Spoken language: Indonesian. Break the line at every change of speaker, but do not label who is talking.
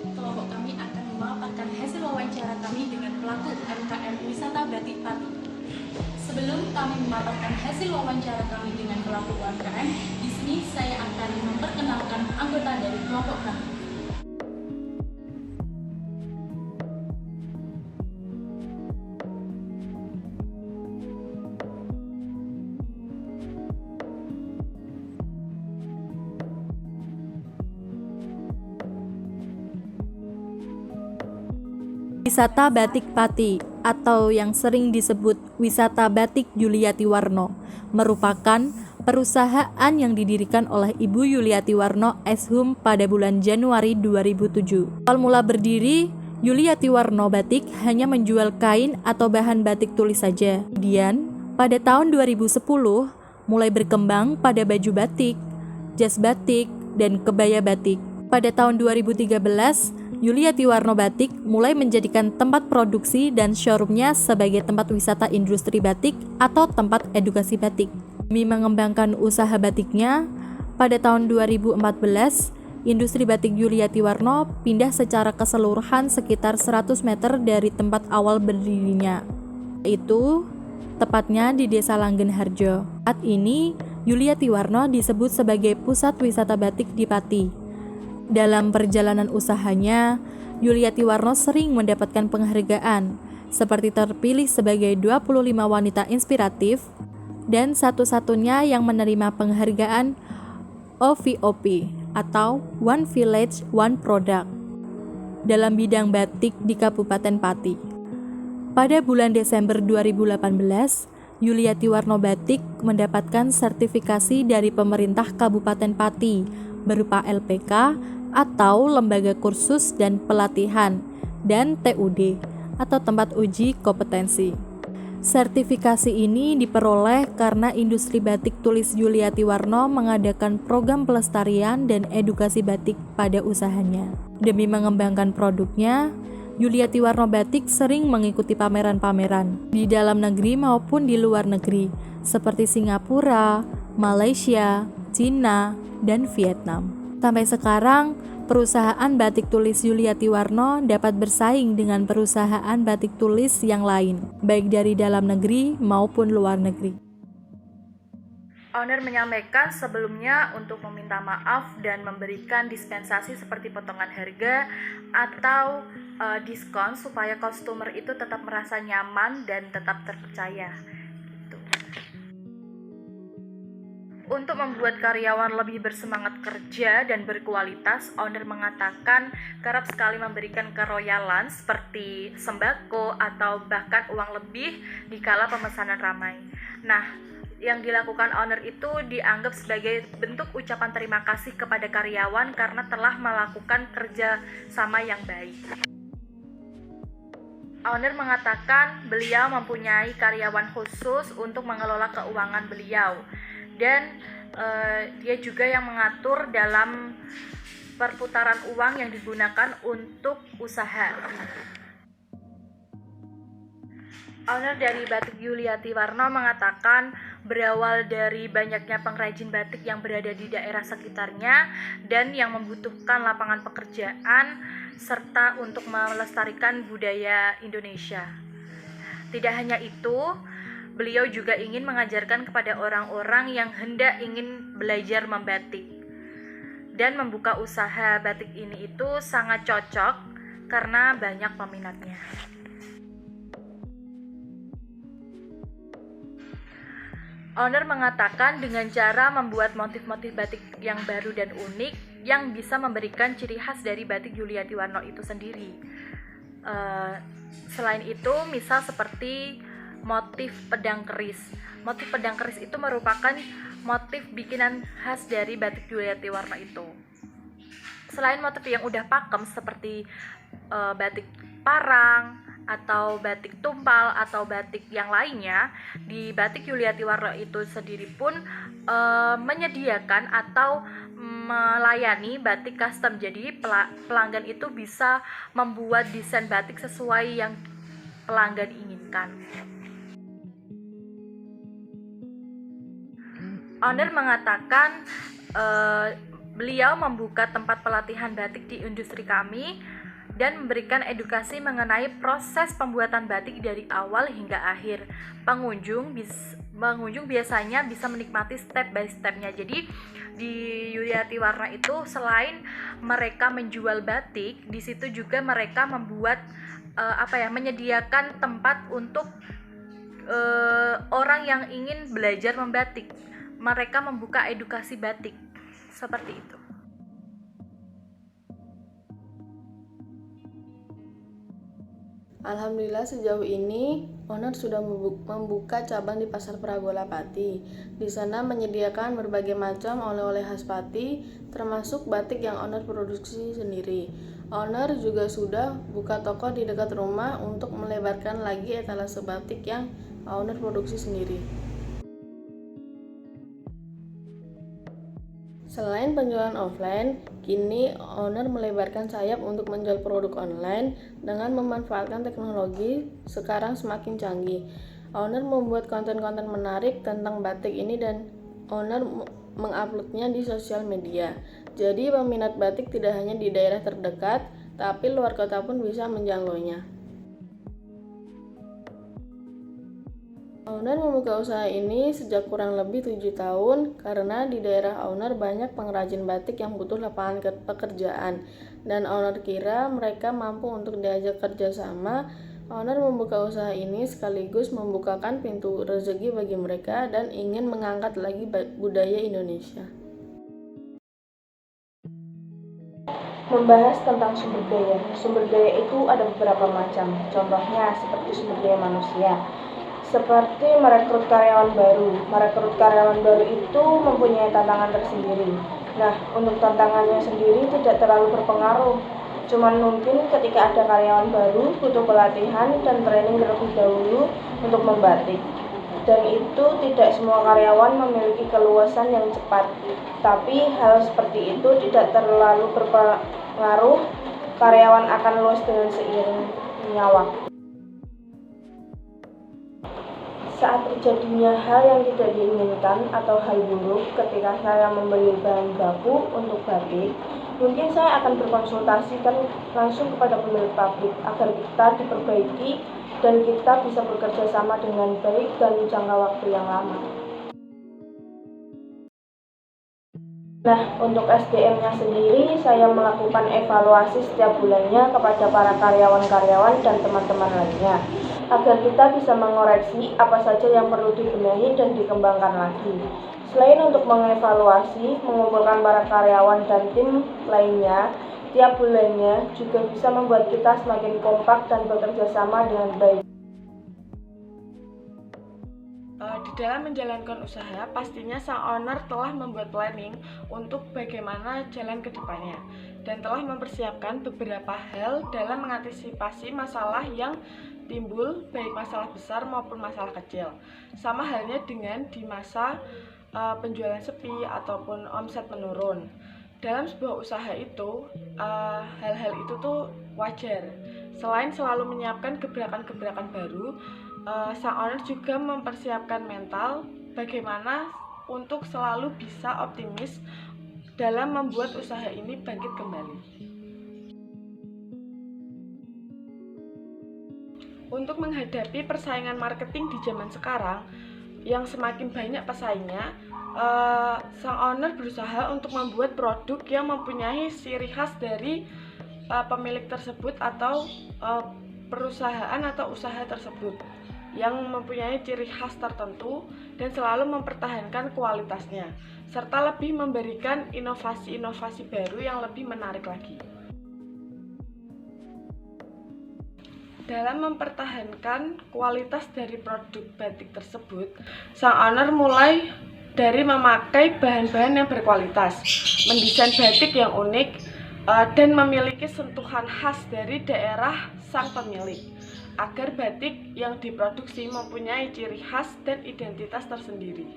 kelompok kami akan memaparkan hasil wawancara kami dengan pelaku UMKM wisata Batik Pati. Sebelum kami memaparkan hasil wawancara kami dengan pelaku UMKM, di sini saya akan memperkenalkan anggota dari kelompok kami.
Wisata Batik Pati atau yang sering disebut Wisata Batik Yuliati Warno merupakan perusahaan yang didirikan oleh Ibu Yuliati Warno Eshum pada bulan Januari 2007. Awal mula berdiri, Yuliati Warno Batik hanya menjual kain atau bahan batik tulis saja. Kemudian, pada tahun 2010 mulai berkembang pada baju batik, jas batik, dan kebaya batik. Pada tahun 2013, Yuliati Warno Batik mulai menjadikan tempat produksi dan showroomnya sebagai tempat wisata industri batik atau tempat edukasi batik. Demi mengembangkan usaha batiknya, pada tahun 2014, industri batik Yuliati Warno pindah secara keseluruhan sekitar 100 meter dari tempat awal berdirinya, yaitu tepatnya di Desa Langgenharjo. Saat ini, Yuliati Warno disebut sebagai pusat wisata batik di Pati. Dalam perjalanan usahanya, Yuliati Warno sering mendapatkan penghargaan, seperti terpilih sebagai 25 wanita inspiratif dan satu-satunya yang menerima penghargaan OVOP atau One Village One Product dalam bidang batik di Kabupaten Pati. Pada bulan Desember 2018, Yuliati Warno Batik mendapatkan sertifikasi dari pemerintah Kabupaten Pati berupa LPK atau Lembaga Kursus dan Pelatihan dan TUD atau Tempat Uji Kompetensi. Sertifikasi ini diperoleh karena industri batik tulis Yuliati Warno mengadakan program pelestarian dan edukasi batik pada usahanya. Demi mengembangkan produknya, Yuliati Warno Batik sering mengikuti pameran-pameran di dalam negeri maupun di luar negeri seperti Singapura, Malaysia, Cina, dan Vietnam. Sampai sekarang, perusahaan batik tulis Yuliati Warno dapat bersaing dengan perusahaan batik tulis yang lain, baik dari dalam negeri maupun luar negeri.
Owner menyampaikan sebelumnya untuk meminta maaf dan memberikan dispensasi seperti potongan harga atau diskon supaya customer itu tetap merasa nyaman dan tetap terpercaya. Untuk membuat karyawan lebih bersemangat kerja dan berkualitas, owner mengatakan kerap sekali memberikan keroyalan seperti sembako atau bahkan uang lebih dikala pemesanan ramai. Nah, yang dilakukan owner itu dianggap sebagai bentuk ucapan terima kasih kepada karyawan karena telah melakukan kerja sama yang baik. Owner mengatakan beliau mempunyai karyawan khusus untuk mengelola keuangan beliau. Dan dia juga yang mengatur dalam perputaran uang yang digunakan untuk usaha. Owner dari Batik Yuliati Warno mengatakan berawal dari banyaknya pengrajin batik yang berada di daerah sekitarnya dan yang membutuhkan lapangan pekerjaan serta untuk melestarikan budaya Indonesia. Tidak hanya itu, beliau juga ingin mengajarkan kepada orang-orang yang hendak ingin belajar membatik. Dan membuka usaha batik ini itu sangat cocok karena banyak peminatnya. Owner mengatakan dengan cara membuat motif-motif batik yang baru dan unik yang bisa memberikan ciri khas dari batik Yuliati Warno itu sendiri. Selain itu, misal seperti motif pedang keris. Motif pedang keris itu merupakan motif bikinan khas dari batik Yuliati Warno itu. Selain motif yang udah pakem seperti batik parang atau batik tumpal atau batik yang lainnya, di batik Yuliati Warno itu sendiri pun menyediakan atau melayani batik custom. Jadi pelanggan itu bisa membuat desain batik sesuai yang pelanggan inginkan. Owner mengatakan Beliau membuka tempat pelatihan batik di industri kami dan memberikan edukasi mengenai proses pembuatan batik dari awal hingga akhir. Pengunjung biasanya bisa menikmati step by stepnya. Jadi di Yuliati Warna itu selain mereka menjual batik, di situ juga mereka membuat menyediakan tempat untuk orang yang ingin belajar membatik. Mereka membuka edukasi batik seperti itu.
Alhamdulillah sejauh ini owner sudah membuka cabang di Pasar Pragola Pati. Di sana menyediakan berbagai macam oleh-oleh khas Pati, termasuk batik yang owner produksi sendiri. Owner juga sudah buka toko di dekat rumah untuk melebarkan lagi etalase batik yang owner produksi sendiri. Selain penjualan offline, kini owner melebarkan sayap untuk menjual produk online dengan memanfaatkan teknologi sekarang semakin canggih. Owner membuat konten-konten menarik tentang batik ini dan owner menguploadnya di sosial media. Jadi peminat batik tidak hanya di daerah terdekat, tapi luar kota pun bisa menjangkaunya. Owner membuka usaha ini sejak kurang lebih 7 tahun karena di daerah owner banyak pengrajin batik yang butuh lapangan pekerjaan dan owner kira mereka mampu untuk diajak kerjasama. Owner membuka usaha ini sekaligus membukakan pintu rezeki bagi mereka dan ingin mengangkat lagi budaya Indonesia.
Membahas tentang sumber daya. Sumber daya itu ada beberapa macam. Contohnya seperti sumber daya manusia. Seperti merekrut karyawan baru. Merekrut karyawan baru itu mempunyai tantangan tersendiri. Nah, untuk tantangannya sendiri tidak terlalu berpengaruh. Cuman mungkin ketika ada karyawan baru butuh pelatihan dan training terlebih dahulu untuk membatik. Dan itu tidak semua karyawan memiliki keluasan yang cepat. Tapi hal seperti itu tidak terlalu berpengaruh. Karyawan akan luas dengan seiringnya waktu. Saat terjadinya hal yang tidak diinginkan atau hal buruk ketika saya membeli bahan baku untuk batik, mungkin saya akan berkonsultasikan langsung kepada pemilik pabrik agar kita diperbaiki dan kita bisa bekerja sama dengan baik dan jangka waktu yang lama. Nah, untuk SDM-nya sendiri, saya melakukan evaluasi setiap bulannya kepada para karyawan-karyawan dan teman-teman lainnya, agar kita bisa mengoreksi apa saja yang perlu dibenahi dan dikembangkan lagi. Selain untuk mengevaluasi, mengumpulkan para karyawan dan tim lainnya, tiap bulannya juga bisa membuat kita semakin kompak dan bekerja sama dengan baik.
Di dalam menjalankan usaha, pastinya sang owner telah membuat planning untuk bagaimana jalan ke depannya dan telah mempersiapkan beberapa hal dalam mengantisipasi masalah yang timbul, baik masalah besar maupun masalah kecil. Sama halnya dengan di masa penjualan sepi ataupun omset menurun. Dalam sebuah usaha itu, hal-hal itu tuh wajar. Selain selalu menyiapkan gebrakan-gebrakan baru, sang owner juga mempersiapkan mental bagaimana untuk selalu bisa optimis dalam membuat usaha ini bangkit kembali. Untuk menghadapi persaingan marketing di zaman sekarang yang semakin banyak pesaingnya, sang owner berusaha untuk membuat produk yang mempunyai ciri khas dari pemilik tersebut atau perusahaan atau usaha tersebut yang mempunyai ciri khas tertentu dan selalu mempertahankan kualitasnya, serta lebih memberikan inovasi-inovasi baru yang lebih menarik lagi. Dalam mempertahankan kualitas dari produk batik tersebut, sang owner mulai dari memakai bahan-bahan yang berkualitas, mendesain batik yang unik, dan memiliki sentuhan khas dari daerah sang pemilik, agar batik yang diproduksi mempunyai ciri khas dan identitas tersendiri.